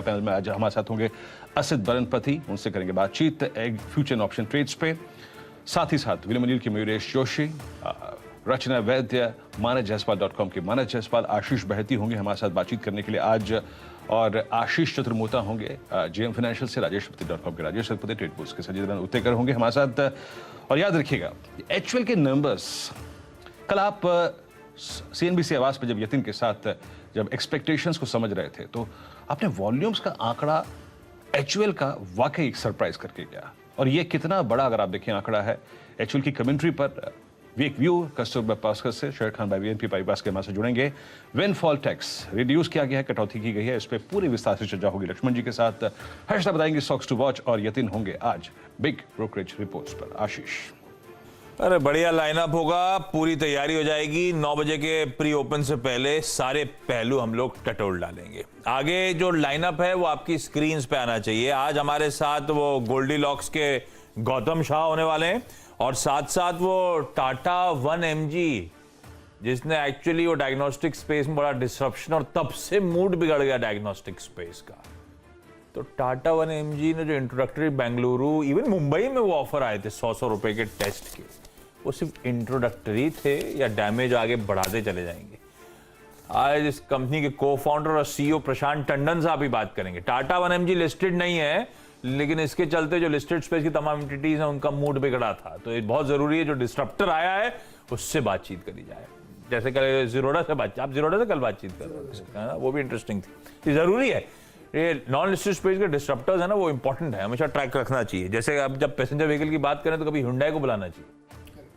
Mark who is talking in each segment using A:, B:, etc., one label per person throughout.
A: Panel में आज हमारे साथ होंगे असित बरनपति, उनसे करेंगे बातचीत एग फ्यूचर एंड ऑप्शन ट्रेड्स पे। साथ ही साथ विलियम की मयूरेश जोशी, रचना वैद्य, मानसजयसवाल.com के मानस जयसवाल, आशीष बहती होंगे हमारे साथ बातचीत करने के लिए आज, और आशीष चतुर्मोता होंगे जेएम फाइनेंशियल से, राजेशपति.com के राजेश सतपति, ट्रेड बुक्स के संजीव उत्तेकर होंगे हमारे साथ। और याद रखिएगा एचयूएल के नंबर्स, कल आप सीएनबीसी आवाज पर जब यतिन के साथ जब एक्सपेक्टेशंस को समझ रहे थे तो आपने वॉल्यूम्स का आंकड़ा एचयूएल का वाकई एक सरप्राइज करके गया। और ये कितना बड़ा अगर आप देखें आंकड़ा है। एचयूएल की कमेंट्री पर वीक व्यू कस्तूरबा पास्कर से, शेर खान भाई बीएनपी पारिवास के हमारे से जुड़ेंगे। विंडफॉल टैक्स रिड्यूस किया गया है, कटौती की गई है, इस पर पूरी विस्तार से चर्चा होगी लक्ष्मण जी के साथ। हर्षदा बताएंगे स्टॉक्स टू वॉच, और यतिन होंगे आज बिग ब्रोकरेज रिपोर्ट्स पर। आशीष,
B: अरे बढ़िया लाइनअप होगा, पूरी तैयारी हो जाएगी। 9 बजे के प्री ओपन से पहले सारे पहलू हम लोग टटोल डालेंगे। आगे जो लाइनअप है वो आपकी स्क्रीन्स पे आना चाहिए। आज हमारे साथ वो गोल्डी लॉक्स के गौतम शाह होने वाले हैं, और साथ साथ वो टाटा 1mg, जिसने एक्चुअली वो डायग्नोस्टिक स्पेस में बड़ा डिसरप्शन, और तब से मूड बिगड़ गया डायग्नोस्टिक स्पेस का। तो टाटा 1mg ने जो इंट्रोडक्टरी बेंगलुरु, इवन मुंबई में वो ऑफर आए थे 100 रुपए के टेस्ट के, वो सिर्फ इंट्रोडक्टरी थे या डैमेज आगे बढ़ाते चले जाएंगे। आज इस कंपनी के को फाउंडर और सीईओ प्रशांत टंडन साहब ही बात करेंगे। टाटा 1mg लिस्टेड नहीं है, लेकिन इसके चलते जो लिस्टेड स्पेस की तमाम एंटिटीज हैं उनका मूड बिगड़ा था। तो ये बहुत जरूरी है, जो डिस्ट्रप्टर आया है उससे बातचीत करी जाए। जैसे कल जीरोडा से आप जीरोडा से कल बातचीत कर रहे थे, वो भी इंटरेस्टिंग थी। ये जरूरी है, ये नॉन लिस्टेड स्पेस के डिस्ट्रप्टर्स है ना, वो इंपॉर्टेंट है, हमेशा ट्रैक रखना चाहिए। जैसे अब जब पैसेंजर व्हीकल की बात करें तो कभी हुंडई को बुलाना चाहिए,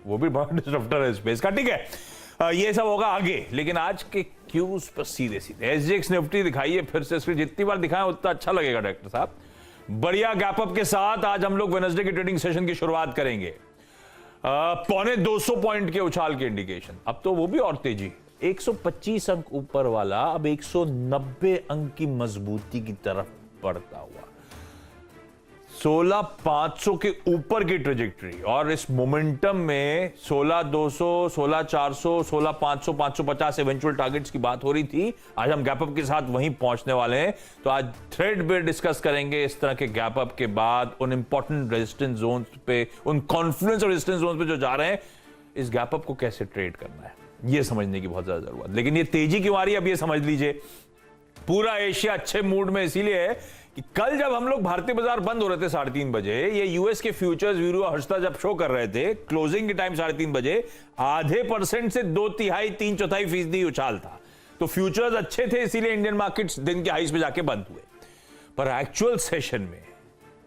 B: वो भी बहुत डिस्ट्रप्टर है स्पेस का। ठीक है, ये सब होगा आगे, लेकिन आज के क्यूज पर सीधे सीधे एसजीएक्स निफ्टी दिखाइए फिर से, इसकी जितनी बार दिखाएं उतना अच्छा लगेगा डायरेक्टर साहब। बढ़िया गैप अप के साथ आज हम लोग वेडनेसडे की ट्रेडिंग सेशन की शुरुआत करेंगे। 250 पॉइंट के उछाल के इंडिकेशन, अब तो वो भी और तेजी, 125 अंक ऊपर वाला अब 190 अंक की मजबूती की तरफ बढ़ता हुआ, 16,500 के ऊपर की ट्रेजेक्टरी, और इस मोमेंटम में 16,200, 16,400, 16,500, 550 इवेंचुअल टारगेट्स की बात हो रही थी। आज हम गैप अप के साथ वहीं पहुंचने वाले हैं। तो आज थ्रेड पे डिस्कस करेंगे इस तरह के गैप अप के बाद उन इंपॉर्टेंट रेजिस्टेंस जोन पे, उन कॉन्फ्लुएंस और रेजिस्टेंस जोन पे जो जा रहे हैं, इस गैप अप को कैसे ट्रेड करना है ये समझने की बहुत ज्यादा जरूरत। लेकिन ये तेजी क्यों आ रही है अब ये समझ लीजिए। पूरा एशिया अच्छे मूड में इसीलिए है कि कल जब हम लोग भारतीय बाजार बंद हो रहे थे 3:30 बजे, ये यूएस के फ्यूचर्स वीरू हर्षदा जब शो कर रहे थे, क्लोजिंग के टाइम 3:30 बजे आधे % से 2/3 3/4% उछाल था। तो फ्यूचर्स अच्छे थे, इसीलिए इंडियन मार्केट्स दिन के हाईस पे जाके बंद हुए। पर एक्चुअल सेशन में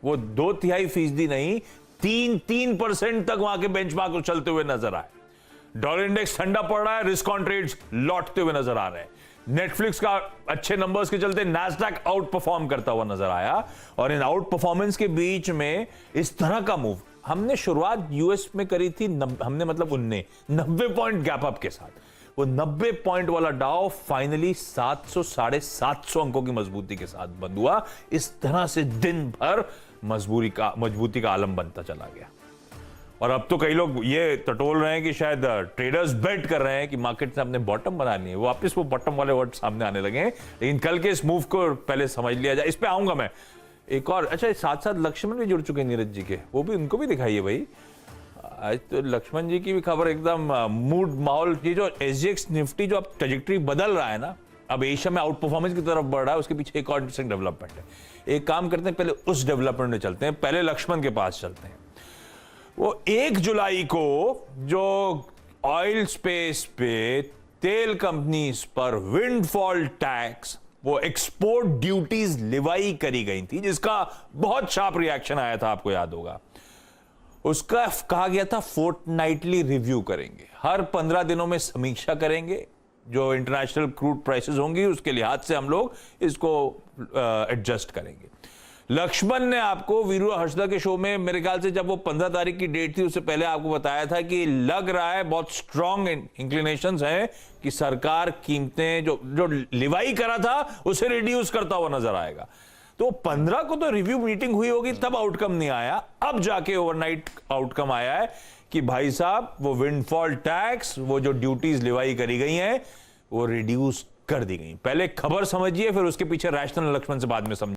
B: वो 2/3% नहीं, 3% तक वहां के बेंचमार्क उछलते हुए नजर आए। डॉलर इंडेक्स ठंडा पड़ रहा है, रिस्क ऑन ट्रेड्स लौटते हुए नजर आ रहे हैं। नेटफ्लिक्स का अच्छे नंबर्स के चलते नैस्डैक आउट परफॉर्म करता हुआ नजर आया, और इन आउट परफॉर्मेंस के बीच में इस तरह का मूव हमने शुरुआत यूएस में करी थी। हमने मतलब 90 पॉइंट गैप अप के साथ, वो 90 पॉइंट वाला डाउ फाइनली 700 750 अंकों की मजबूती के साथ बंद हुआ। इस तरह से दिन भर मजबूती का आलम बनता चला गया। और अब तो कई लोग ये टटोल रहे हैं कि शायद ट्रेडर्स बेट कर रहे हैं कि मार्केट ने अपने बॉटम बना लिए, वापस वो बॉटम वाले वर्ड सामने आने लगे हैं। लेकिन कल के इस मूव को पहले समझ लिया जाए, इस पे आऊंगा मैं। एक और अच्छा, साथ साथ लक्ष्मण भी जुड़ चुके हैं नीरज जी के, वो भी उनको भी दिखाइए भाई। आज तो लक्ष्मण जी की भी खबर एकदम मूड माहौल की। जो एसजीएक्स निफ्टी जो अब ट्रेजेक्टरी बदल रहा है ना, अब एशिया में आउट परफॉर्मेंस की तरफ बढ़ रहा है, उसके पीछे एक और इंटरेस्टिंग डेवलपमेंट है। एक काम करते हैं, पहले उस डेवलपमेंट में चलते हैं, पहले लक्ष्मण के पास चलते हैं। वो 1 जुलाई को जो ऑयल स्पेस पे तेल कंपनीज पर विंडफॉल टैक्स, वो एक्सपोर्ट ड्यूटीज लिवाई करी गई थी, जिसका बहुत शार्प रिएक्शन आया था, आपको याद होगा। उसका कहा गया था फोर्टनाइटली रिव्यू करेंगे, हर 15 दिनों में समीक्षा करेंगे। जो इंटरनेशनल क्रूड प्राइसेस होंगी उसके लिहाज से हम लोग इसको एडजस्ट करेंगे। लक्ष्मण ने आपको वीरू हर्षदा के शो में, मेरे ख्याल से जब वो 15 तारीख की डेट थी उससे पहले आपको बताया था कि लग रहा है बहुत स्ट्रॉन्ग इंक्लिनेशंस हैं कि सरकार कीमतें जो लिवाई करा था उसे रिड्यूस करता हुआ नजर आएगा। तो 15 को तो रिव्यू मीटिंग हुई होगी, तब आउटकम नहीं आया। अब जाके ओवरनाइट आउटकम आया है कि भाई साहब वो विंडफॉल टैक्स, वो जो ड्यूटीज लिवाई करी गई हैं, वो रिड्यूस कर दी गई। पहले खबर समझिए, फिर उसके पीछे रैशनल लक्ष्मण से बाद में समझिए।